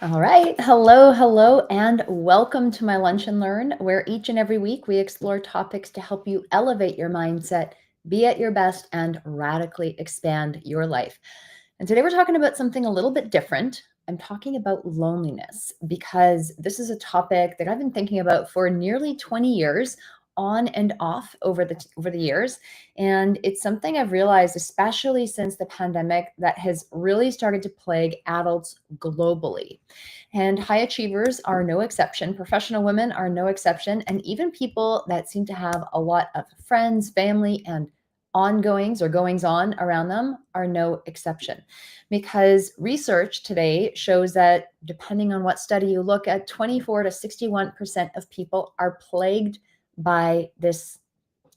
All right. Hello, hello, and welcome to my Lunch and Learn, where each and every week we explore topics to help you elevate your mindset, be at your best, and radically expand your life. And today we're talking about something a little bit different. I'm talking about loneliness because this is a topic that I've been thinking about for nearly 20 years on and off over the years, and it's something I've realized, especially since the pandemic, that has really started to plague adults globally. And high achievers are no exception. Professional women are no exception. And even people that seem to have a lot of friends, family, and ongoings or goings on around them are no exception. Because research today shows that depending on what study you look at, 24 to 61% of people are plagued by this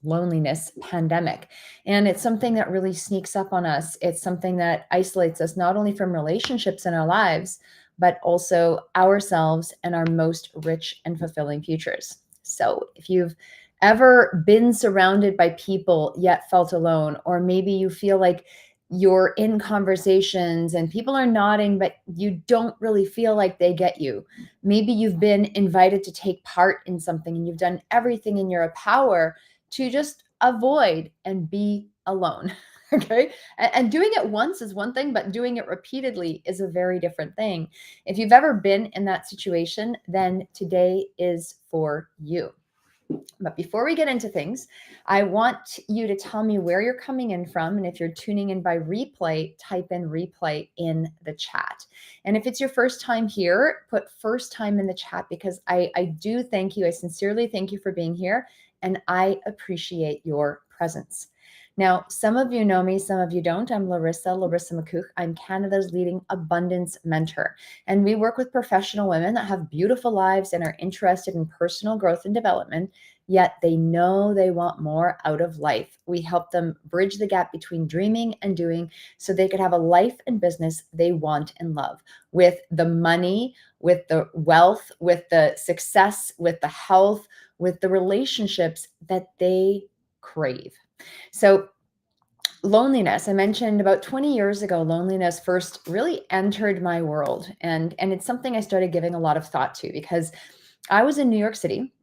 loneliness pandemic. And it's something that really sneaks up on us. It's something that isolates us not only from relationships in our lives, but also ourselves and our most rich and fulfilling futures. So if you've ever been surrounded by people yet felt alone, or maybe you feel like you're in conversations and people are nodding, but you don't really feel like they get you. Maybe you've been invited to take part in something and you've done everything in your power to just avoid and be alone. Okay. And doing it once is one thing, but doing it repeatedly is a very different thing. If you've ever been in that situation, then today is for you. But before we get into things, I want you to tell me where you're coming in from. And if you're tuning in by replay, type in replay in the chat. And if it's your first time here, put first time in the chat because I do thank you. I sincerely thank you for being here. And I appreciate your presence. Now, some of you know me, some of you don't. I'm Larisa Makuch. I'm Canada's leading abundance mentor. And we work with professional women that have beautiful lives and are interested in personal growth and development, yet they know they want more out of life. We help them bridge the gap between dreaming and doing so they could have a life and business they want and love with the money, with the wealth, with the success, with the health, with the relationships that they crave. So loneliness, I mentioned about 20 years ago, loneliness first really entered my world. And it's something I started giving a lot of thought to because I was in New York City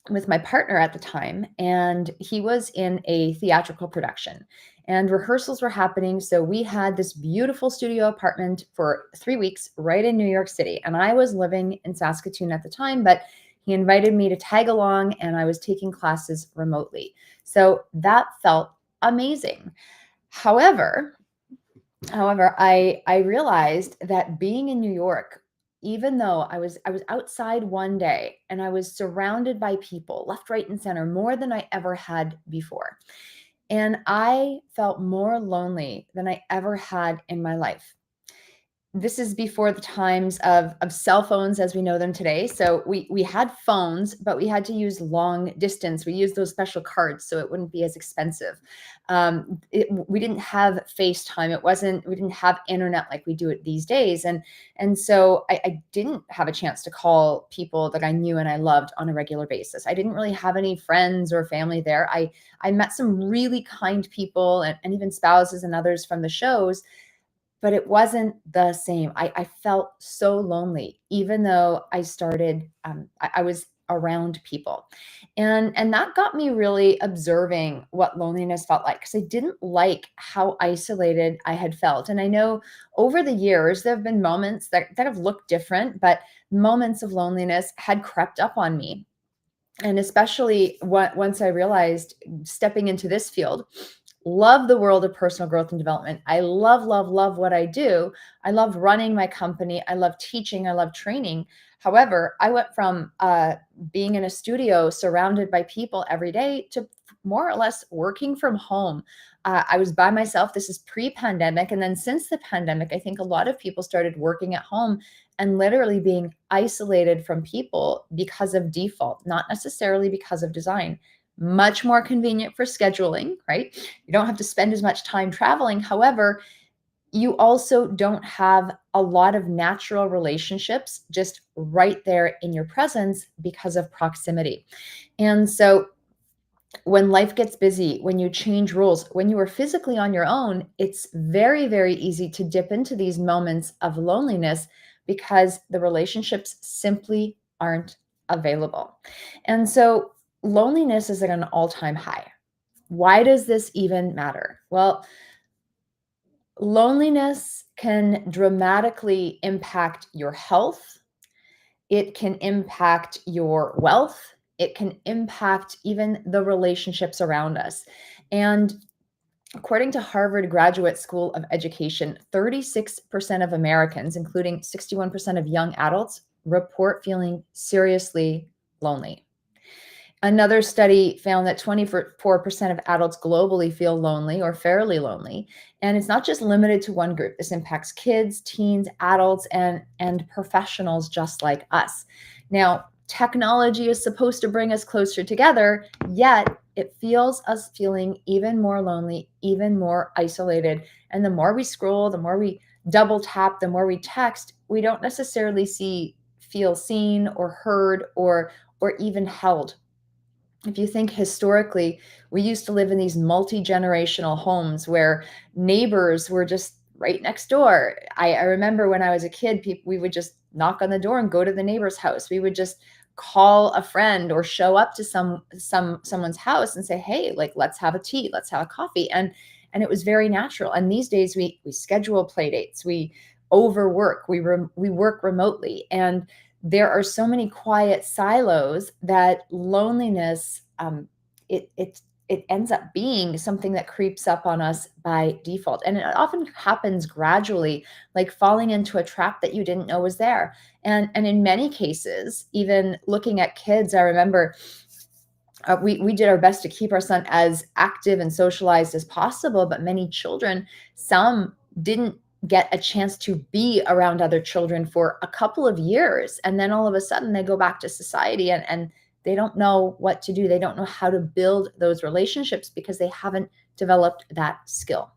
with my partner at the time, and he was in a theatrical production. And rehearsals were happening. So we had this beautiful studio apartment for 3 weeks right in New York City. And I was living in Saskatoon at the time, but he invited me to tag along, and I was taking classes remotely. So that felt amazing. However, I realized that being in New York, even though I was outside one day and I was surrounded by people left, right, and center more than I ever had before. And I felt more lonely than I ever had in my life. This is before the times of cell phones as we know them today. So we had phones, but we had to use long distance. We used those special cards so it wouldn't be as expensive. We didn't have FaceTime. We didn't have internet like we do it these days. And so I didn't have a chance to call people that I knew and I loved on a regular basis. I didn't really have any friends or family there. I met some really kind people and even spouses and others from the shows, but it wasn't the same. I felt so lonely, even though I was around people. And that got me really observing what loneliness felt like because I didn't like how isolated I had felt. And I know over the years, there have been moments that have looked different, but moments of loneliness had crept up on me. And especially once I realized stepping into this field, love the world of personal growth and development. I love, love, love what I do. I love running my company. I love teaching. I love training. However, I went from being in a studio surrounded by people every day to more or less working from home. I was by myself. This is pre-pandemic. And then since the pandemic, I think a lot of people started working at home and literally being isolated from people because of default, not necessarily because of design. Much more convenient for scheduling, right? You don't have to spend as much time traveling. However, you also don't have a lot of natural relationships just right there in your presence because of proximity. And so When life gets busy, when you change roles, when you are physically on your own, it's very, very easy to dip into these moments of loneliness because the relationships simply aren't available. And so loneliness is at an all-time high. Why does this even matter? Well, loneliness can dramatically impact your health. It can impact your wealth. It can impact even the relationships around us. And according to Harvard Graduate School of Education, 36% of Americans, including 61% of young adults, report feeling seriously lonely. Another study found that 24% of adults globally feel lonely or fairly lonely. And it's not just limited to one group. This impacts kids, teens, adults, and professionals just like us. Now, technology is supposed to bring us closer together, yet it feels us feeling even more lonely, even more isolated. And the more we scroll, the more we double tap, the more we text, we don't necessarily feel seen or heard or even held. If you think historically, we used to live in these multi-generational homes where neighbors were just right next door. I remember when I was a kid, we would just knock on the door and go to the neighbor's house. We would just call a friend or show up to someone's house and say, "Hey, like let's have a tea, let's have a coffee." And it was very natural. And these days we schedule play dates, we overwork, we work remotely, and there are so many quiet silos that loneliness it ends up being something that creeps up on us by default, and it often happens gradually, like falling into a trap that you didn't know was there. And in many cases, even looking at kids, I remember we did our best to keep our son as active and socialized as possible, but many children, some didn't get a chance to be around other children for a couple of years, and then all of a sudden they go back to society, and they don't know what to do. They don't know how to build those relationships because they haven't developed that skill.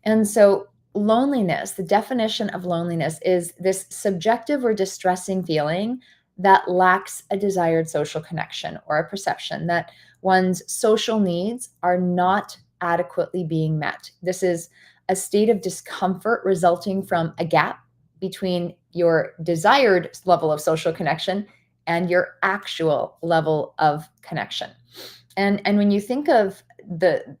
And so loneliness, the definition of loneliness is this subjective or distressing feeling that lacks a desired social connection, or a perception that one's social needs are not adequately being met. This is a state of discomfort resulting from a gap between your desired level of social connection and your actual level of connection. And when you think of the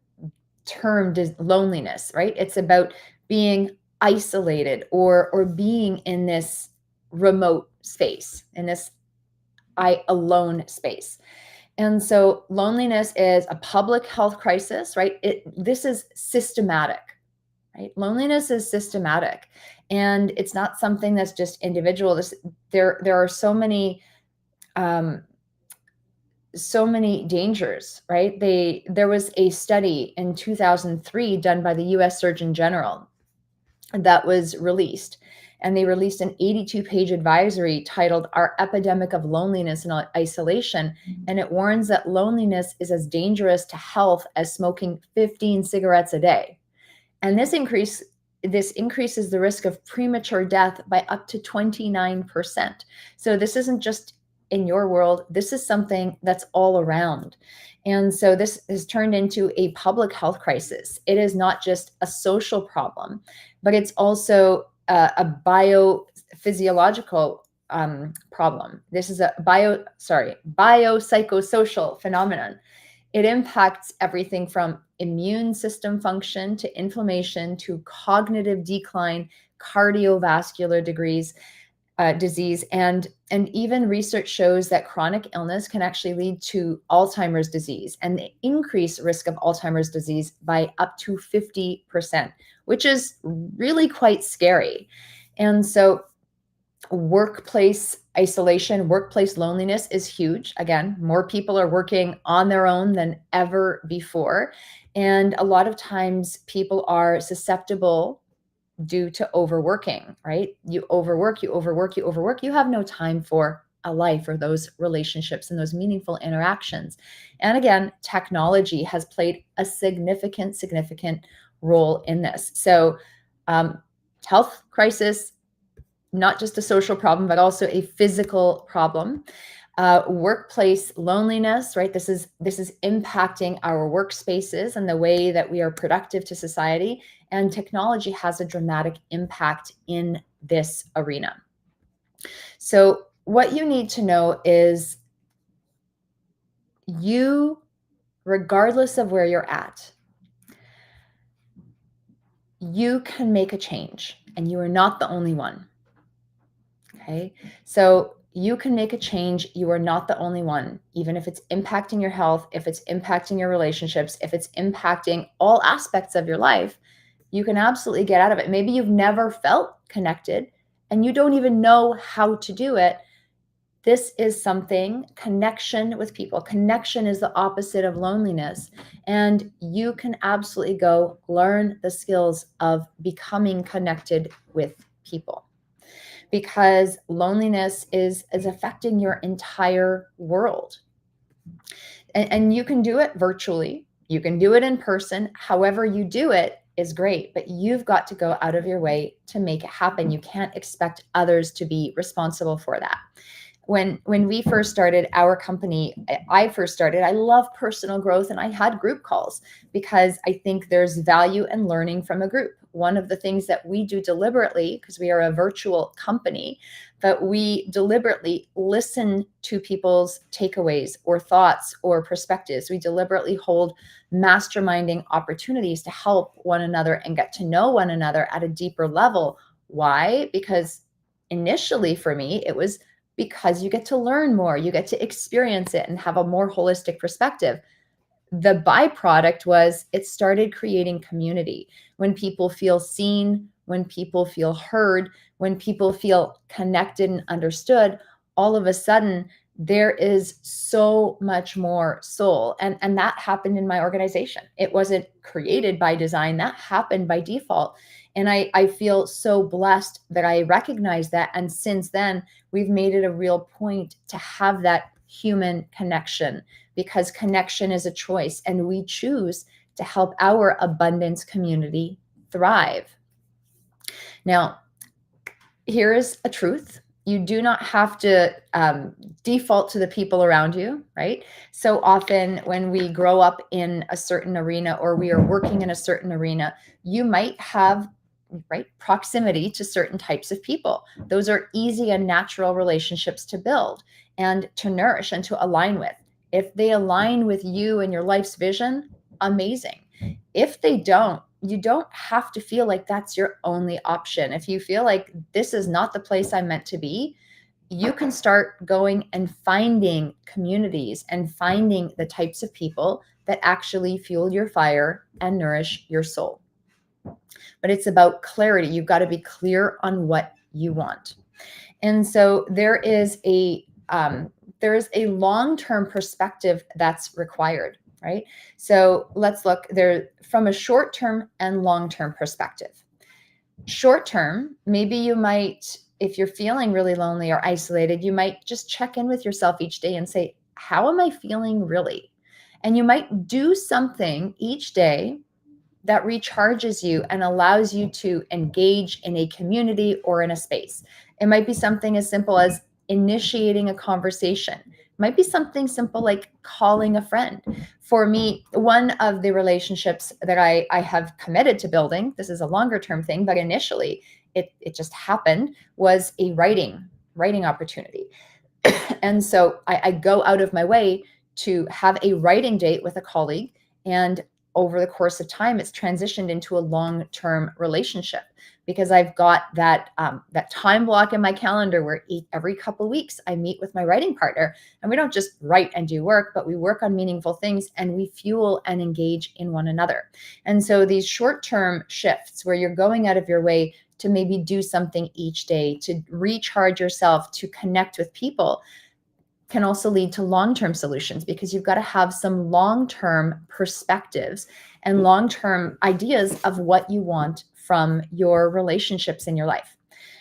term loneliness, right? It's about being isolated, or being in this remote space, in this I alone space. And so loneliness is a public health crisis, right? This is systematic, right? Loneliness is systematic, and it's not something that's just individual. There are um, so many dangers, right? There was a study in 2003 done by the US Surgeon General that was released, and they released an 82-page advisory titled Our Epidemic of Loneliness and Isolation, and it warns that loneliness is as dangerous to health as smoking 15 cigarettes a day. And this increases the risk of premature death by up to 29%. So this isn't just in your world, this is something that's all around. And so this has turned into a public health crisis. It is not just a social problem, but it's also a biophysiological problem. This is a biopsychosocial phenomenon. It impacts everything from immune system function to inflammation to cognitive decline, cardiovascular disease, and even research shows that chronic illness can actually lead to Alzheimer's disease, and the increased risk of Alzheimer's disease by up to 50%, which is really quite scary. And so workplace isolation, workplace loneliness is huge. Again, more people are working on their own than ever before. And a lot of times people are susceptible due to overworking, right? You overwork, you overwork, you overwork. You have no time for a life or those relationships and those meaningful interactions. And again, technology has played a significant role in this. So, health crisis, not just a social problem, but also a physical problem. Workplace loneliness, right? This is impacting our workspaces and the way that we are productive to society. And technology has a dramatic impact in this arena. So what you need to know is you, regardless of where you're at, you can make a change, and you are not the only one. Okay. So you can make a change. You are not the only one, even if it's impacting your health, if it's impacting your relationships, if it's impacting all aspects of your life, you can absolutely get out of it. Maybe you've never felt connected and you don't even know how to do it. This is something, connection with people. Connection is the opposite of loneliness. And you can absolutely go learn the skills of becoming connected with people, because loneliness is affecting your entire world. And you can do it virtually, you can do it in person. However you do it is great, but you've got to go out of your way to make it happen. You can't expect others to be responsible for that. When we first started our company, I first started, I love personal growth, and I had group calls because I think there's value in learning from a group. One of the things that we do deliberately, because we are a virtual company, but we deliberately listen to people's takeaways or thoughts or perspectives. We deliberately hold masterminding opportunities to help one another and get to know one another at a deeper level. Why? Because initially for me, it was because you get to learn more, you get to experience it and have a more holistic perspective. The byproduct was it started creating community. When people feel seen, when people feel heard, when people feel connected and understood, all of a sudden there is so much more soul. And that happened in my organization. It wasn't created by design, that happened by default. And I feel so blessed that I recognize that. And since then, we've made it a real point to have that human connection, because connection is a choice and we choose to help our abundance community thrive. Now, here is a truth. You do not have to default to the people around you, right? So often when we grow up in a certain arena or we are working in a certain arena, you might have proximity to certain types of people. Those are easy and natural relationships to build and to nourish and to align with. If they align with you and your life's vision, amazing. If they don't, you don't have to feel like that's your only option. If you feel like this is not the place I'm meant to be, you can start going and finding communities and finding the types of people that actually fuel your fire and nourish your soul. But it's about clarity. You've got to be clear on what you want. And so there is a long-term perspective that's required, right? So let's look there from a short-term and long-term perspective. Short-term, maybe you might, if you're feeling really lonely or isolated, you might just check in with yourself each day and say, how am I feeling really? And you might do something each day that recharges you and allows you to engage in a community or in a space. It might be something as simple as initiating a conversation. It might be something simple like calling a friend. For me, one of the relationships that I have committed to building, this is a longer term thing, but initially it just happened, was a writing opportunity. And so I go out of my way to have a writing date with a colleague. And over the course of time, it's transitioned into a long-term relationship because I've got that time block in my calendar where every couple of weeks I meet with my writing partner, and we don't just write and do work, but we work on meaningful things and we fuel and engage in one another. And so these short-term shifts where you're going out of your way to maybe do something each day to recharge yourself, to connect with people, can also lead to long-term solutions, because you've got to have some long-term perspectives and long-term ideas of what you want from your relationships in your life.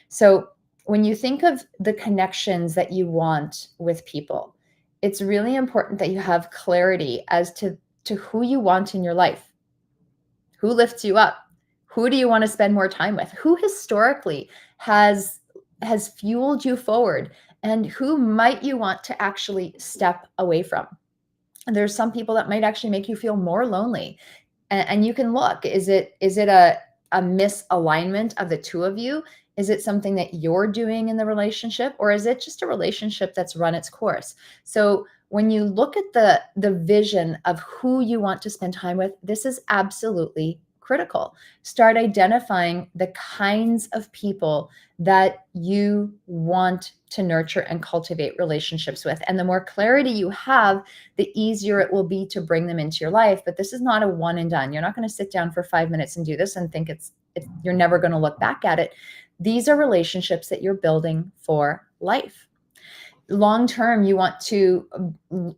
So when you think of the connections that you want with people, it's really important that you have clarity as to who you want in your life. Who lifts you up? Who do you want to spend more time with? Who historically has fueled you forward and who might you want to actually step away from. And there's some people that might actually make you feel more lonely. And you can look, is it a misalignment of the two of you? Is it something that you're doing in the relationship, or is it just a relationship that's run its course? So when you look at the vision of who you want to spend time with, this is absolutely critical. Start identifying the kinds of people that you want to nurture and cultivate relationships with. And the more clarity you have, the easier it will be to bring them into your life. But this is not a one and done. You're not going to sit down for 5 minutes and do this and think you're never going to look back at it. These are relationships that you're building for life. Long term, you want to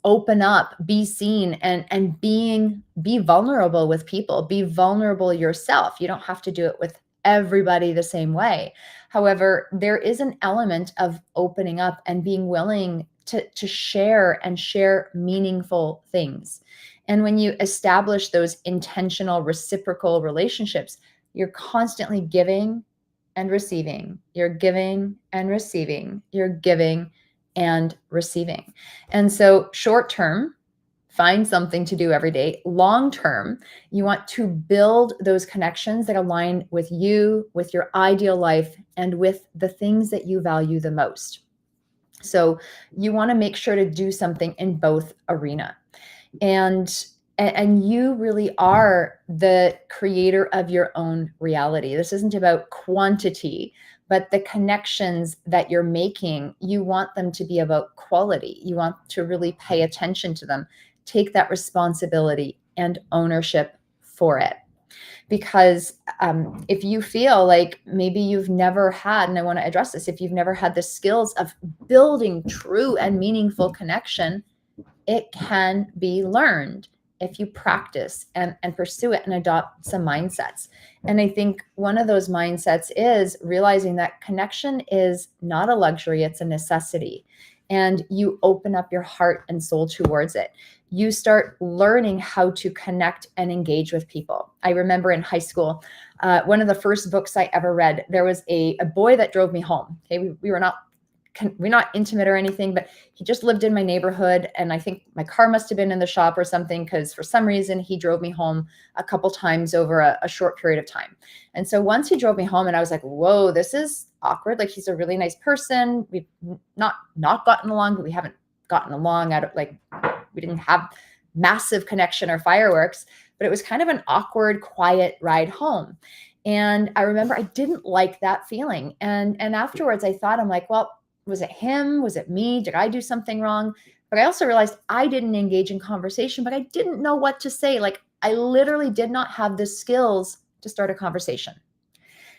open up, be seen, and be vulnerable with people. Be vulnerable yourself. You don't have to do it with everybody the same way. However, there is an element of opening up and being willing to share and share meaningful things. And when you establish those intentional reciprocal relationships, you're constantly giving and receiving. You're giving and receiving. You're giving and receiving. And so short term, find something to do every day. Long term, you want to build those connections that align with you, with your ideal life, and with the things that you value the most. So you want to make sure to do something in both arena. And you really are the creator of your own reality. This isn't about quantity, but the connections that you're making, you want them to be about quality. You want to really pay attention to them, take that responsibility and ownership for it. Because if you feel like maybe you've never had, and I want to address this, if you've never had the skills of building true and meaningful connection, it can be learned if you practice and pursue it and adopt some mindsets. And I think one of those mindsets is realizing that connection is not a luxury, it's a necessity. And you open up your heart and soul towards it. You start learning how to connect and engage with people. I remember in high school, one of the first books I ever read, there was a boy that drove me home. Okay, we're not intimate or anything, but he just lived in my neighborhood. And I think my car must have been in the shop or something, because for some reason he drove me home a couple times over a short period of time. And so once he drove me home and I was like, whoa, this is awkward. Like, he's a really nice person. We've not gotten along, but we haven't gotten along out of, like, we didn't have massive connection or fireworks, but it was kind of an awkward, quiet ride home. And I remember I didn't like that feeling. And afterwards I thought, I'm like, well, was it him? Was it me? Did I do something wrong? But I also realized I didn't engage in conversation, but I didn't know what to say. Like, I literally did not have the skills to start a conversation.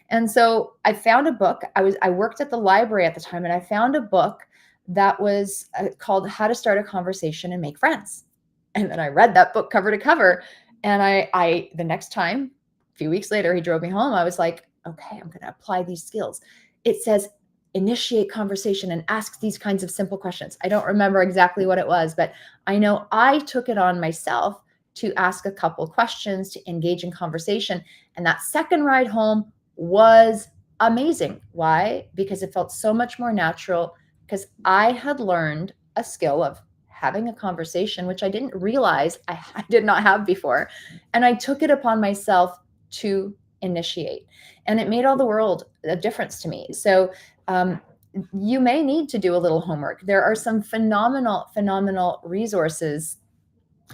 And so I found a book. I worked at the library at the time, and I found a book that was called How to Start a Conversation and Make Friends. And then I read that book cover to cover. And I the next time, a few weeks later, he drove me home. I was like, okay, I'm going to apply these skills. It says initiate conversation and ask these kinds of simple questions. I don't remember exactly what it was, but I know I took it on myself to ask a couple questions, to engage in conversation. And that second ride home was amazing. Why? Because it felt so much more natural, because I had learned a skill of having a conversation, which I didn't realize I did not have before. And I took it upon myself to initiate. And it made all the world a difference to me. So you may need to do a little homework. There are some phenomenal resources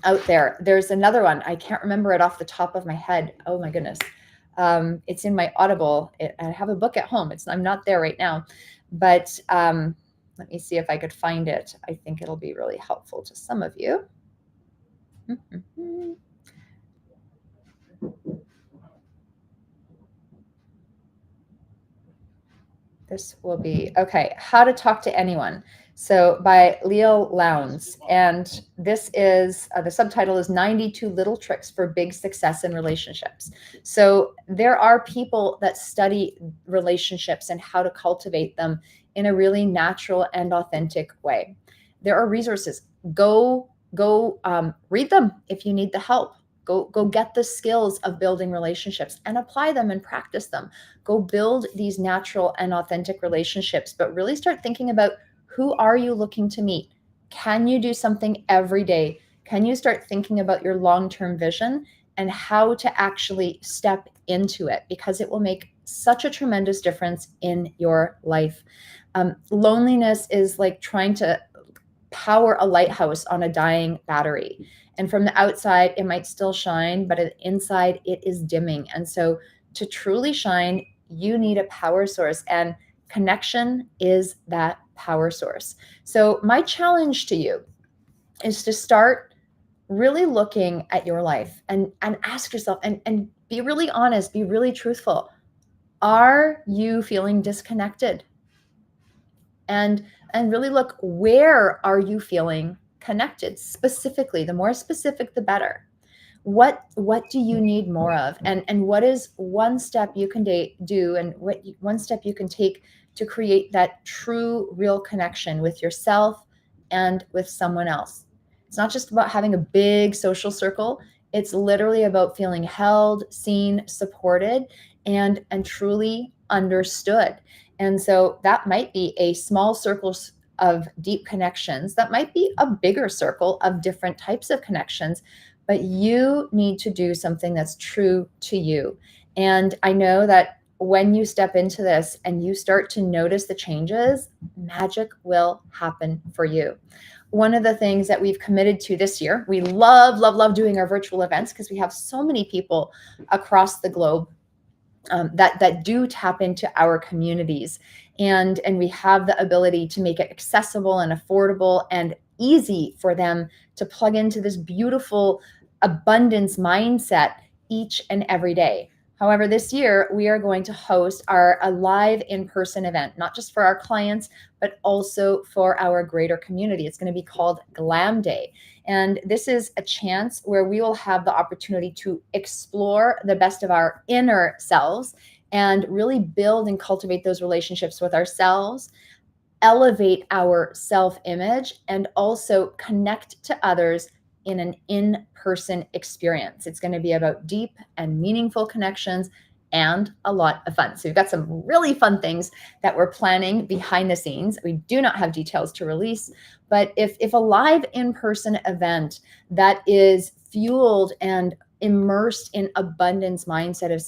out there. There's another one. I can't remember it off the top of my head. Oh my goodness. It's in my Audible. I have a book at home. I'm not there right now, but let me see if I could find it. I think it'll be really helpful to some of you. This will be, okay, How to Talk to Anyone. So by Leo Lowndes. And this is, the subtitle is 92 Little Tricks for Big Success in Relationships. So there are people that study relationships and how to cultivate them in a really natural and authentic way. There are resources. Go read them if you need the help. Go get the skills of building relationships and apply them and practice them. Go build these natural and authentic relationships, but really start thinking about Who are you looking to meet? Can you do something every day? Can you start thinking about your long-term vision and how to actually step into it? Because it will make such a tremendous difference in your life. Loneliness is like trying to power a lighthouse on a dying battery. And from the outside, it might still shine, but inside, it is dimming. And so, to truly shine, you need a power source, and connection is that power source. So, my challenge to you is to start really looking at your life and ask yourself and be really honest, be really truthful. Are you feeling disconnected? And really look, where are you feeling connected specifically? The more specific, the better. What do you need more of, and what is one step you can do, and one step you can take to create that true real connection with yourself and with someone else. It's not just about having a big social circle. It's literally about feeling held, seen, supported, and truly understood. And so that might be a small circle of deep connections, that might be a bigger circle of different types of connections, but you need to do something that's true to you. And I know that when you step into this and you start to notice the changes, magic will happen for you. One of the things that we've committed to this year, we love, love, love doing our virtual events because we have so many people across the globe that do tap into our communities, and we have the ability to make it accessible and affordable and easy for them to plug into this beautiful abundance mindset each and every day. However, this year we are going to host a live in-person event, not just for our clients, but also for our greater community. It's going to be called Glam Day. And this is a chance where we will have the opportunity to explore the best of our inner selves and really build and cultivate those relationships with ourselves, elevate our self-image, and also connect to others in an in-person experience. It's going to be about deep and meaningful connections and a lot of fun. So we've got some really fun things that we're planning behind the scenes. We do not have details to release, but if a live in-person event that is fueled and immersed in abundance mindset is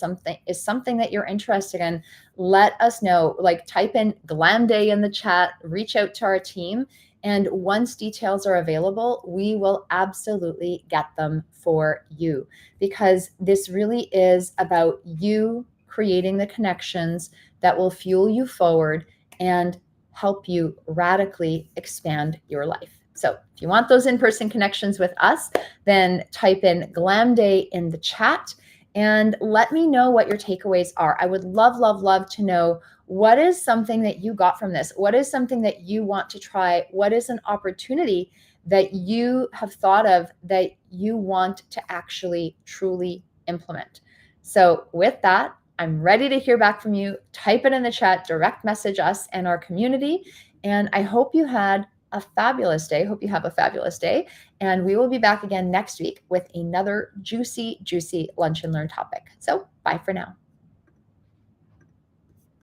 something that you're interested in, let us know. Like, type in Glam Day in the chat, reach out to our team, and once details are available, we will absolutely get them for you, because this really is about you creating the connections that will fuel you forward and help you radically expand your life. So if you want those in-person connections with us, then type in Glam Day in the chat and let me know what your takeaways are. I would love, love, love to know, what is something that you got from this? What is something that you want to try? What is an opportunity that you have thought of that you want to actually truly implement? So with that, I'm ready to hear back from you. Type it in the chat, direct message us and our community. And I hope you had a fabulous day. Hope you have a fabulous day. And we will be back again next week with another juicy, juicy Lunch and Learn topic. So bye for now.